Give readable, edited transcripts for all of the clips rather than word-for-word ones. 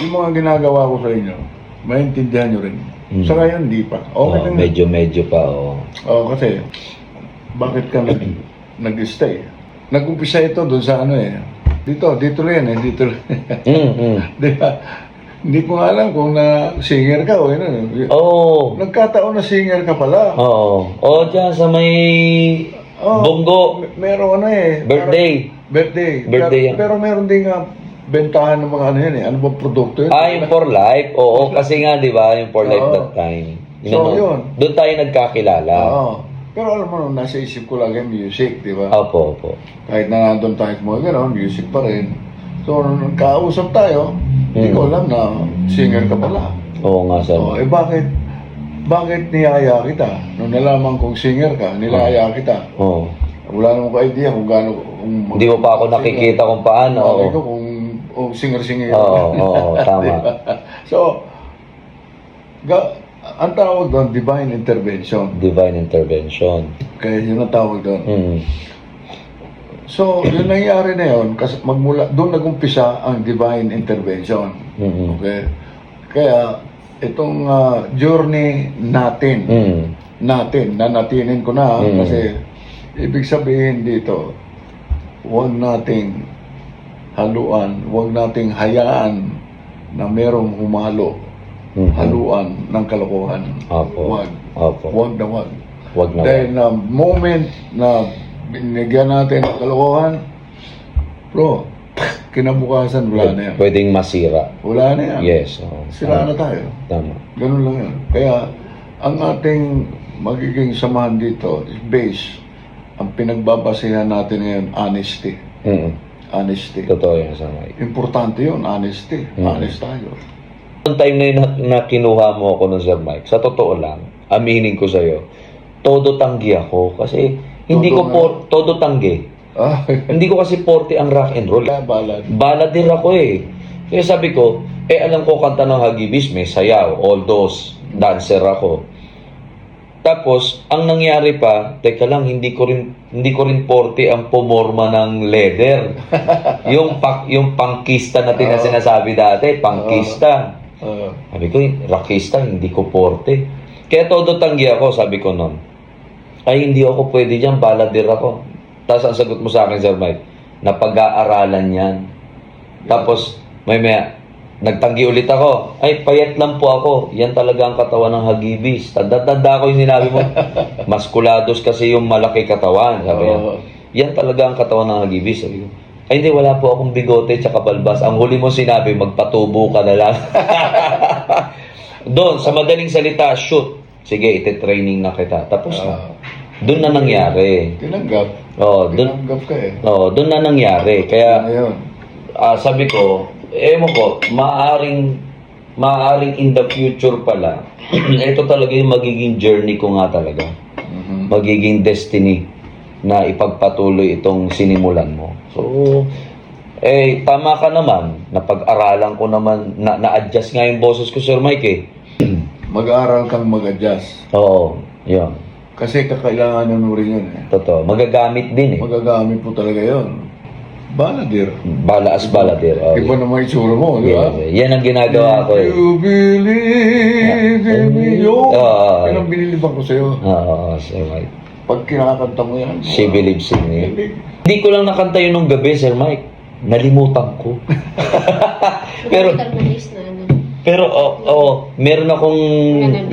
yung mga ginagawa ko sa inyo, maintindihan nyo rin. Sa ngayon, hindi pa. Okay lang. Medyo pa, Oo, kasi, bakit ka nag-stay? Nag-umpisa ito doon sa ano eh. Dito rin eh, dito rin. Di ba? Hindi ko nga alam kung singer ka o ano. Nagkataon na singer ka pala. Dyan sa may Bunggo. Meron ano eh. Birthday yan. Pero meron din nga bentahan ng mga ano yan eh. Ano ba produkto yun? Yung For Life. Oo, kasi nga di ba, yung For Life that time. So, yun. Doon tayo nagkakilala. Pero alam mo, nasa isip ko lagi music, di ba? Opo. Kahit na nandun tayo sa mga gano'n, music pa rin. So, nung kausap tayo, hindi ko alam na singer ka pala. Oo nga, sir. Bakit niyaya kita? Nung nalaman kong singer ka, nilaya kita. Wala namang ka-idea kung gaano. Hindi mo pa ako nakikita kung paano. Bakit ko kung singer-singer. Oo, tama. So, ang tawag doon, divine intervention. Divine intervention. Kaya yun ang tawag doon. So, yun nangyari na yun, kasi doon nag-umpisa ang divine intervention. Okay? Kaya, itong journey natin, nanatinin ko na, kasi ibig sabihin dito, huwag nating haluan, huwag nating hayaan na merong humalo, haluan ng kalokohan. Huwag na huwag. Dahil na moment na binigyan natin ng kalokohan, bro, kinabukasan wala na yan. Pwedeng masira. Wala na yan. Yes. Sira na tayo. Tama. Ganun lang yan. Kaya, ang ating magiging samahan dito is based, ang pinagbabasehan natin ngayon, honesty. Honesty. Totoo yun, Sir Mike. Importante yun, honesty. Honest tayo. Noong time na yun na kinuha mo ako ng Sir Mike, sa totoo lang, aminin ko sa'yo, todo tanggi ako. Kasi, hindi ko todo tanggi. Hindi ko kasi 40 ang rock and roll. Balad din ako eh. Kaya sabi ko, alam ko kanta ng Hagibis, may sayaw, all those, dancer ako. Tapos, ang nangyari pa, teka lang, hindi ko rin 40 ang pumorma ng leather. yung pangkista na sinasabi dati, pangkista. Sabi ko, rockista, hindi ko 40. Kaya todo tanggi ako, sabi ko noon. Ay, hindi ako pwede dyan, baladir ako. Tapos ang sagot mo sa akin, Sir Mike, na pag-aaralan yan. Tapos, nagtanggi ulit ako. Ay, payat lang po ako. Yan talaga ang katawan ng Hagibis. Tanda ko yung sinabi mo. Maskulados kasi yung malaki katawan. Sabi yan. Yan talaga ang katawan ng Hagibis. Sabi ko, ay hindi, wala po akong bigote tsaka balbas. Ang huli mo sinabi, magpatubo ka na lang. Doon, sa madaling salita, shoot. Sige, ite-training na kita. Tapos na. Doon na nangyari. Tinanggap. Tinanggap ka eh. Doon na nangyari. Kaya, sabi ko, ewan ko, maaring in the future pala, ito talaga yung magiging journey ko nga talaga. Magiging destiny na ipagpatuloy itong sinimulan mo. So, tama ka naman, napag-aralan ko naman, na-adjust nga yung boses ko, Sir Mike eh. Mag-aaral kang mag-adjust. Oo, yun. Kasi kakailangan mo rin yun eh. Totoo, magagamit din eh. Magagamit po talaga yun. Baladir. Baladir. Iba naman itsura mo, di ba? Yan ang ginagawa ko eh. You believe in me. Yan ang binilibang ko sa'yo. Sir Mike. Pag kinakanta mo yan. She believes in me. Hindi ko lang nakanta yun nung gabi, Sir Mike. Nalimutan ko. Pero meron akong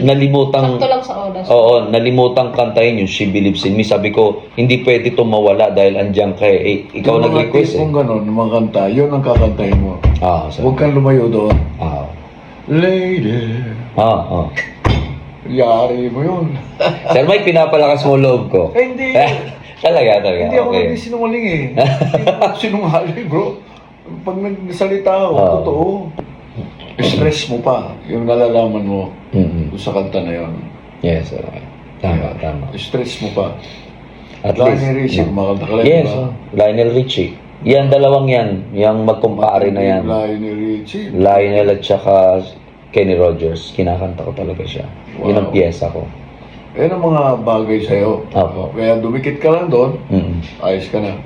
nalimutang. Sakto lang sa oras. Nalimutang kantahin yung She Believes in Me. Sabi ko, hindi pwede itong mawala dahil andyan ka eh. Ikaw nag-request eh. Kung gano'n, mga kanta, yun ang kakantahin mo. Huwag kang lumayo doon. Lady. Yari mo yun. Sir Mike, pinapalakas mo loob ko. Hindi. Talaga. Hindi ako nagsisinungaling eh. Hindi ako sinungaling, bro. Pag nagsalita ako, totoo. Stress mo pa yung nalalaman mo sa kanta na yun. Yes, sir. Tama. Stress mo pa. At Lionel Richie, kumakanta ka lang, yes, Lionel Richie. Yan, dalawang yan. Yung magkumpare na yan. Lionel Richie. Lionel at saka Kenny Rogers. Kinakanta ko talaga siya. Yun ang piyesa ko. Yan ang mga bagay sa'yo. Kaya dumikit ka lang doon, ayos ka na.